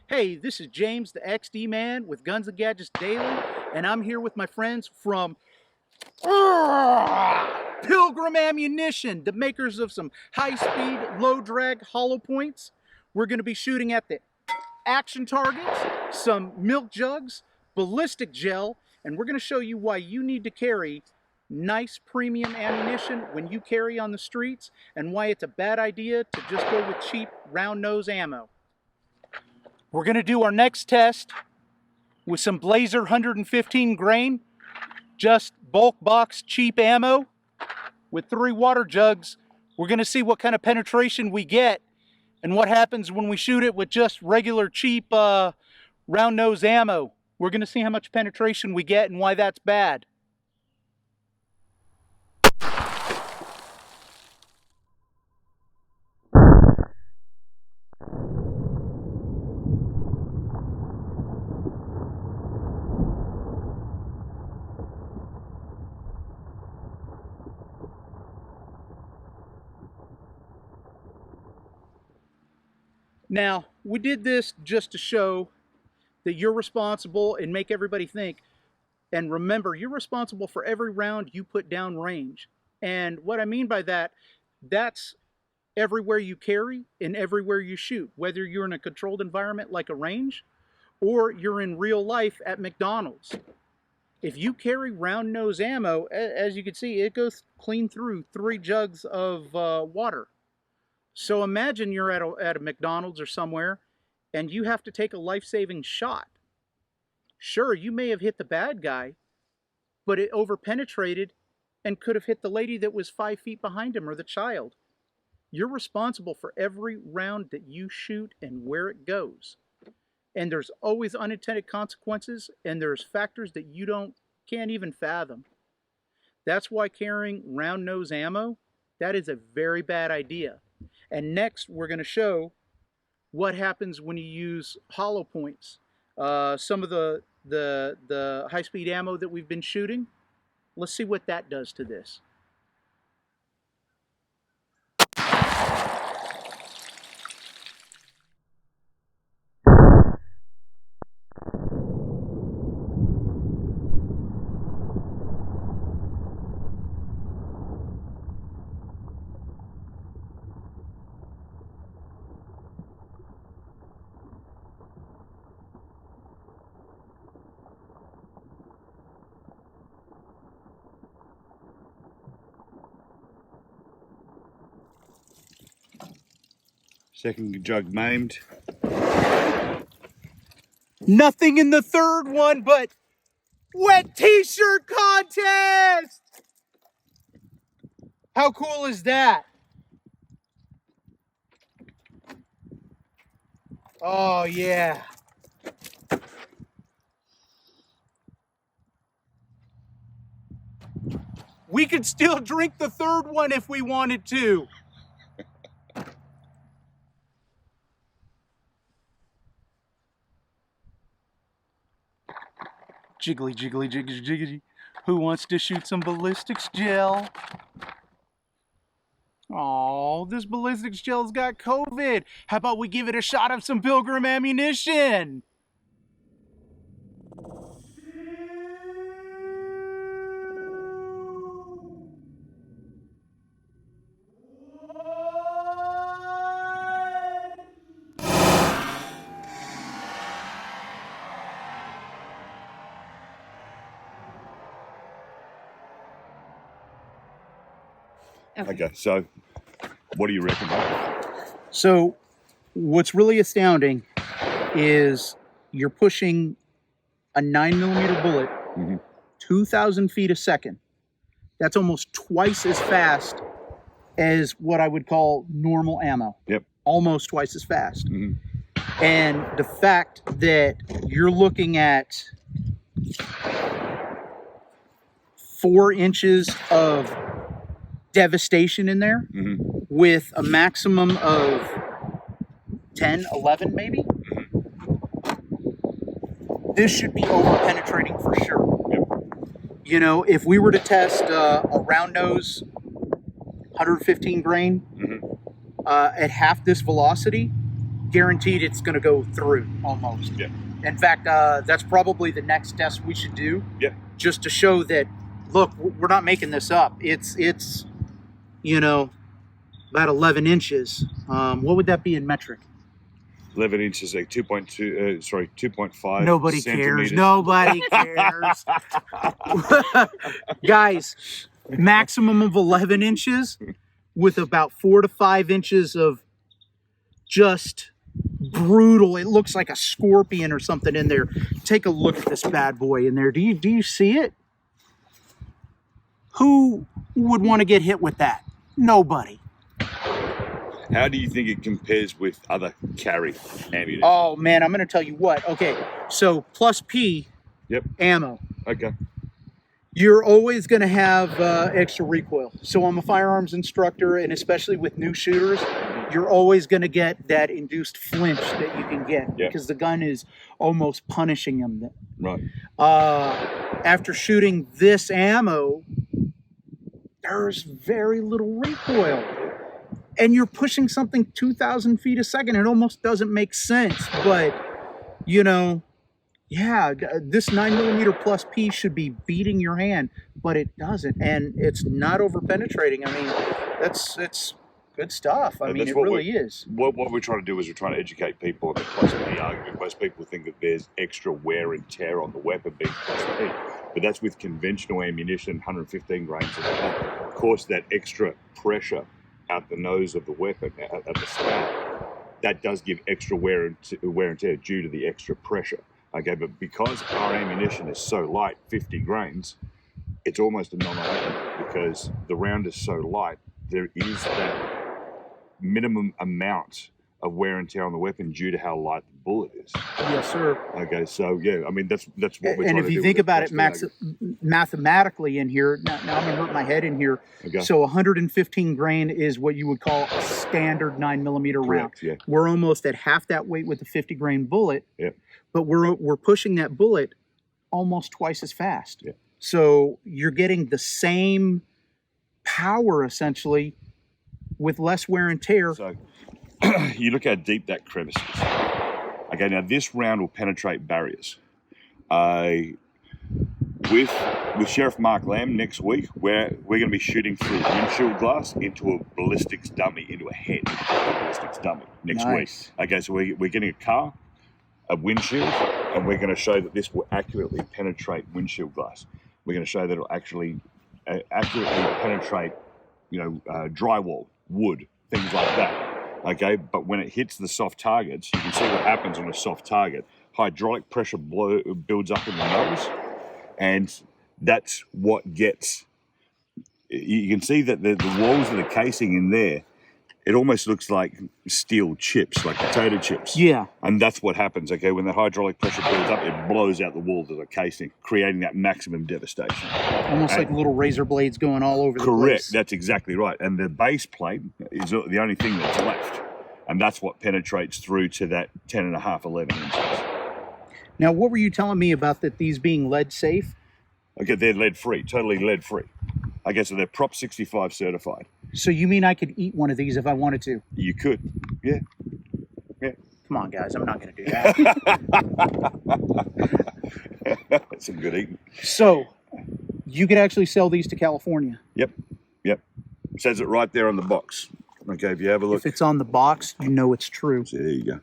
Hey, this is James, the XD Man with Guns and Gadgets Daily, and I'm here with my friends from Pilgrim Ammunition, the makers of some high-speed, low-drag hollow points. We're going to be shooting at the action targets, some milk jugs, ballistic gel, and we're going to show you why you need to carry nice premium ammunition when you carry on the streets, and why it's a bad idea to just go with cheap round nose ammo. We're going to do our next test with some Blazer 115 grain, just bulk box cheap ammo with 3 water jugs. We're going to see what kind of penetration we get and what happens when we shoot it with just regular cheap round nose ammo. We're going to see how much penetration we get and why that's bad. Now, we did this just to show that you're responsible and make everybody think. And remember, you're responsible for every round you put down range. And what I mean by that, that's everywhere you carry and everywhere you shoot, whether you're in a controlled environment like a range or you're in real life at McDonald's. If you carry round nose ammo, as you can see, it goes clean through 3 jugs of water. So imagine you're at a McDonald's or somewhere and you have to take a life-saving shot. Sure, you may have hit the bad guy, but it overpenetrated and could have hit the lady that was 5 feet behind him or the child. You're responsible for every round that you shoot and where it goes. And there's always unintended consequences, and there's factors that you can't even fathom. That's why carrying round nose ammo, that is a very bad idea. And next, we're going to show what happens when you use hollow points. Some of the high-speed ammo that we've been shooting, let's see what that does to this. Second jug maimed. Nothing in the third one but wet t-shirt contest! How cool is that? Oh yeah. We could still drink the third one if we wanted to. Jiggly, jiggly, jiggly, jiggly. Who wants to shoot some ballistics gel? Oh, this ballistics gel's got COVID. How about we give it a shot of some Pilgrim Ammunition? Okay, so what do you reckon? So what's really astounding is you're pushing a 9mm bullet 2,000 feet a second. That's almost twice as fast as what I would call normal ammo. Yep. Almost twice as fast. And the fact that you're looking at 4 inches of devastation in there with a maximum of 10, 11 maybe. This should be over penetrating for sure. You know, if we were to test a round nose 115 grain at half this velocity, guaranteed it's going to go through almost. Yeah. In fact, that's probably the next test we should do. Yeah. Just to show that, look, we're not making this up. It's you know, about 11 inches. What would that be in metric? 11 inches, like 2.2, sorry, 2.5 Nobody centimeters. cares. Nobody cares. Guys, maximum of 11 inches with about 4 to 5 inches of just brutal. It looks like a scorpion or something in there. Take a look at this bad boy in there. Do you see it? Who would want to get hit with that? Nobody. How do you think it compares with other carry ammunition? Oh man, I'm going to tell you what. Okay, so plus P Yep. ammo. Okay. You're always going to have extra recoil. So I'm a firearms instructor, and especially with new shooters, you're always going to get that induced flinch that you can get because the gun is almost punishing them. Right. After shooting this ammo, there's very little recoil. And you're pushing something 2,000 feet a second. It almost doesn't make sense. But, you know, yeah, this 9mm plus P should be beating your hand, but it doesn't. And it's not over penetrating. I mean, it's good stuff. I mean, it really is. What we're trying to do is we're trying to educate people on the plus P argument. Most people think that there's extra wear and tear on the weapon being plus P. But that's with conventional ammunition, 115 grains of that. Of course, that extra pressure out the nose of the weapon, at the spout, that does give extra wear and tear due to the extra pressure. Okay, but because our ammunition is so light, 50 grains, it's almost a non-event because the round is so light, there is that minimum amount of wear and tear on the weapon due to how light the bullet is. Yes, sir. Okay, so yeah, I mean that's what we're trying to do. And if you think about it mathematically in here, now I'm going to hurt my head in here. Okay. So 115 grain is what you would call a standard 9mm round. Yeah. We're almost at half that weight with a 50 grain bullet. Yeah. But we're pushing that bullet almost twice as fast. Yeah. So you're getting the same power essentially with less wear and tear. So you look how deep that crevice is. Okay, now this round will penetrate barriers. With Sheriff Mark Lamb next week, we're going to be shooting through windshield glass into a ballistics dummy, into a head of a ballistics dummy next week. Okay, so we're getting a car, a windshield, and we're going to show that this will accurately penetrate windshield glass. We're going to show that it'll actually accurately penetrate, drywall, wood, things like that. Okay, but when it hits the soft targets, you can see what happens on a soft target. Hydraulic pressure builds up in the nose, and that's what gets. You can see that the walls of the casing in there, it almost looks like steel chips, like potato chips. Yeah. And that's what happens, okay? When the hydraulic pressure builds up, it blows out the walls of the casing, creating that maximum devastation. Almost like little razor blades going all over the place. Correct, that's exactly right. And the base plate is the only thing that's left. And that's what penetrates through to that 10.5, 11 inches. Now, what were you telling me about these being lead safe? Okay, they're lead-free, totally lead-free. Okay, so they're Prop 65 certified. So you mean I could eat one of these if I wanted to? You could, yeah. Come on, guys, I'm not going to do that. That's some good eating. So, you could actually sell these to California? Yep. Says it right there on the box. Okay, if you have a look. If it's on the box, you know it's true. So there you go.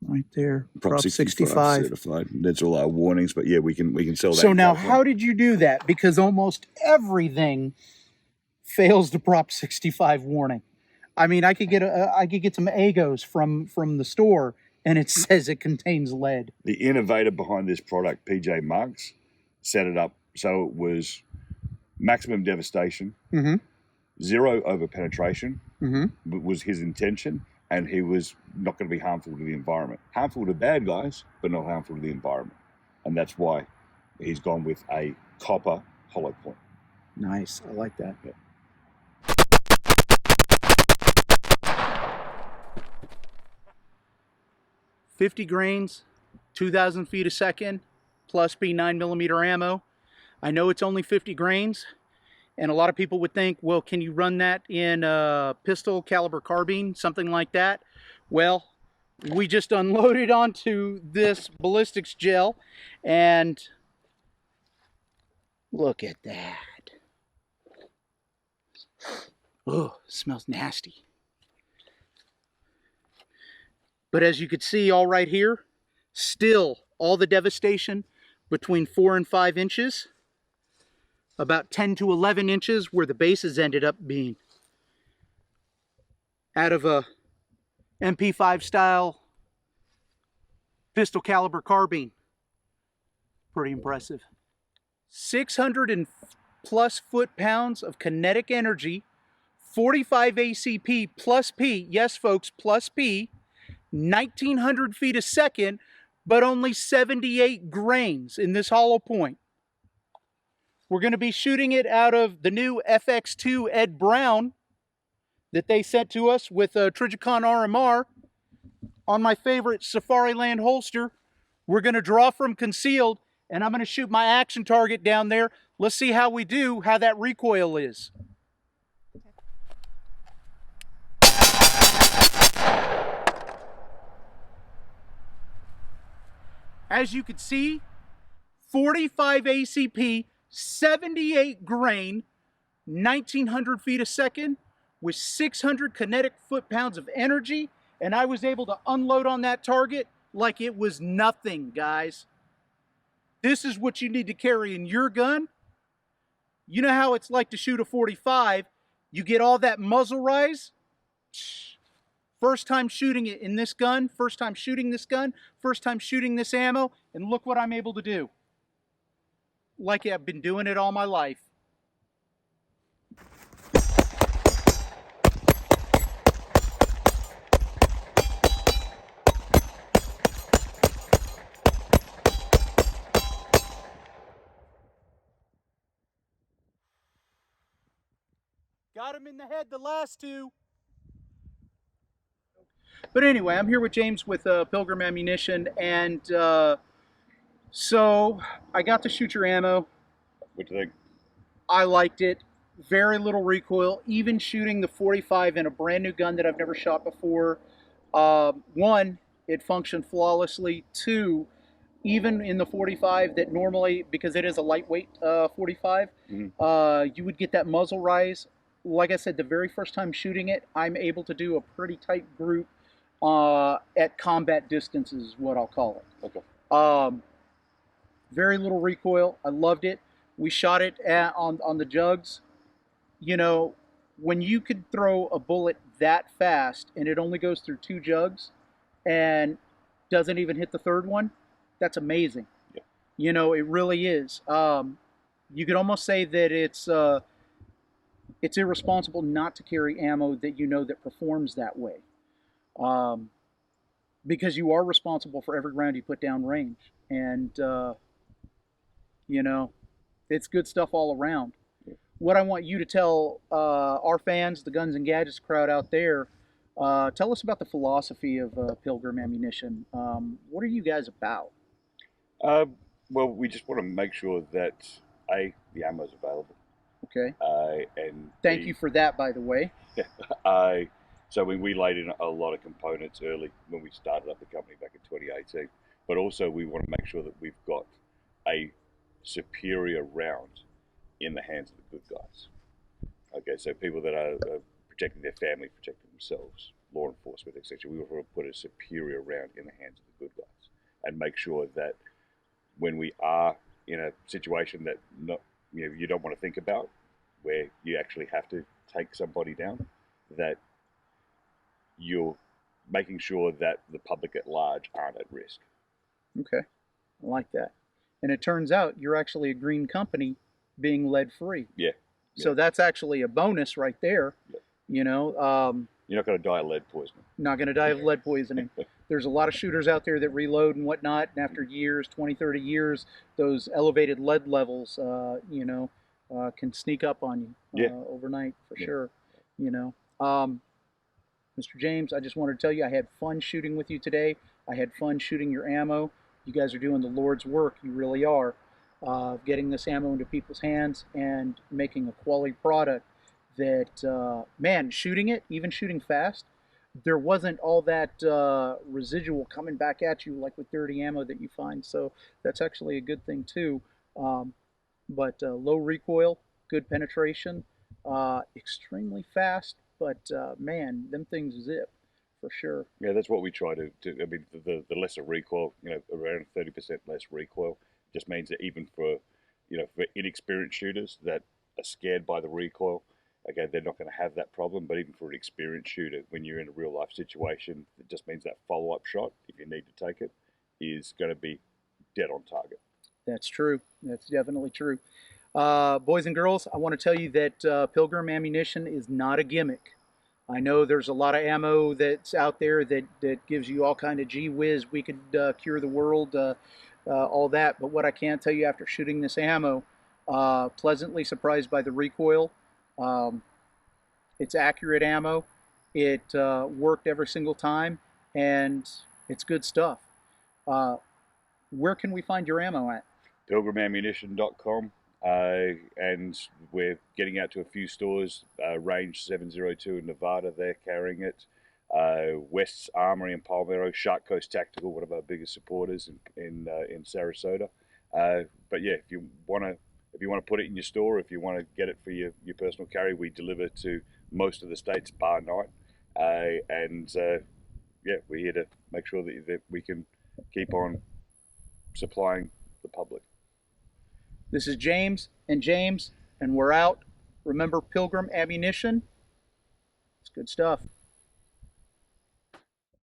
Right there, Prop 65 certified. That's all our warnings, but yeah, we can sell that. So now, how did you do that? Because almost everything fails the Prop 65 warning. I mean, I could get some Agos from the store, and it says it contains lead. The innovator behind this product, PJ Marks, set it up so it was maximum devastation, zero over penetration, was his intention. And he was not going to be harmful to the environment. Harmful to bad guys, but not harmful to the environment. And that's why he's gone with a copper hollow point. Nice. I like that. Yeah. 50 grains, 2,000 feet a second, plus P 9mm ammo. I know it's only 50 grains. And a lot of people would think, well, can you run that in a pistol caliber carbine, something like that? Well, we just unloaded onto this ballistics gel, and look at that. Oh, smells nasty. But as you can see all right here, still all the devastation between 4 and 5 inches, about 10 to 11 inches where the bases ended up being. Out of a MP5 style pistol caliber carbine. Pretty impressive. 600 and plus foot-pounds of kinetic energy, 45 ACP plus P, yes folks, plus P, 1900 feet a second, but only 78 grains in this hollow point. We're going to be shooting it out of the new FX2 Ed Brown that they sent to us with a Trijicon RMR on my favorite Safariland holster. We're going to draw from concealed, and I'm going to shoot my action target down there. Let's see how we do, how that recoil is. As you can see, 45 ACP, 78 grain, 1900 feet a second with 600 kinetic foot-pounds of energy, and I was able to unload on that target like it was nothing, guys. This is what you need to carry in your gun. You know how it's like to shoot a 45. You get all that muzzle rise. First time shooting it in this gun, first time shooting this gun, first time shooting this ammo, and look what I'm able to do. Like I've been doing it all my life. Got him in the head the last two. But anyway, I'm here with James with Pilgrim Ammunition, and so I got to shoot your ammo. What do you think? I liked it. Very little recoil. Even shooting the 45 in a brand new gun that I've never shot before. One, it functioned flawlessly. Two, even in the 45 that normally, because it is a lightweight 45, you would get that muzzle rise. Like I said, the very first time shooting it, I'm able to do a pretty tight group at combat distances is what I'll call it. Okay. Very little recoil. I loved it. We shot it on the jugs. You know, when you could throw a bullet that fast and it only goes through 2 jugs and doesn't even hit the third one, that's amazing. Yeah. You know, it really is. You could almost say that it's irresponsible not to carry ammo that you know that performs that way. Because you are responsible for every round you put down range. And, you know, it's good stuff all around. What I want you to tell our fans, the Guns and Gadgets crowd out there, tell us about the philosophy of Pilgrim Ammunition. What are you guys about? Well, we just want to make sure that, A, the ammo is available. Okay. And Thank you for that, by the way. So we laid in a lot of components early when we started up the company back in 2018. But also we want to make sure that we've got a superior round in the hands of the good guys. Okay, so people that are protecting their family, protecting themselves, law enforcement, etc. We want to put a superior round in the hands of the good guys and make sure that when we are in a situation that you don't want to think about, where you actually have to take somebody down, that you're making sure that the public at large aren't at risk. Okay, I like that. And it turns out you're actually a green company being lead free. Yeah. So that's actually a bonus right there. Yeah. You know, you're not going to die of lead poisoning. Not going to die of lead poisoning. There's a lot of shooters out there that reload and whatnot, and after years, 20, 30 years, those elevated lead levels, can sneak up on you overnight for sure. You know, Mr. James, I just wanted to tell you I had fun shooting with you today. I had fun shooting your ammo. You guys are doing the Lord's work. You really are. Getting this ammo into people's hands and making a quality product that, man, shooting it, even shooting fast, there wasn't all that residual coming back at you like with dirty ammo that you find. So that's actually a good thing too. Um, but low recoil, good penetration, extremely fast. But man, them things zip for sure. Yeah, that's what we try to do. I mean, the lesser recoil, around 30% less recoil, just means that even for, for inexperienced shooters that are scared by the recoil, again, they're not going to have that problem. But even for an experienced shooter, when you're in a real life situation, it just means that follow up shot, if you need to take it, is going to be dead on target. That's true. That's definitely true. Boys and girls, I want to tell you that Pilgrim Ammunition is not a gimmick. I know there's a lot of ammo that's out there that gives you all kind of gee whiz, we could cure the world, all that. But what I can tell you after shooting this ammo, pleasantly surprised by the recoil. Um, it's accurate ammo. It worked every single time, and it's good stuff. Uh, where can we find your ammo at? PilgrimAmmunition.com. And we're getting out to a few stores. Range 702 in Nevada, they're carrying it. West's Armory in Palmero, Shark Coast Tactical, one of our biggest supporters in Sarasota. But yeah, if you want to put it in your store, if you want to get it for your personal carry, we deliver to most of the states bar none. Yeah, we're here to make sure that we can keep on supplying the public. This is James, and we're out. Remember Pilgrim Ammunition? It's good stuff.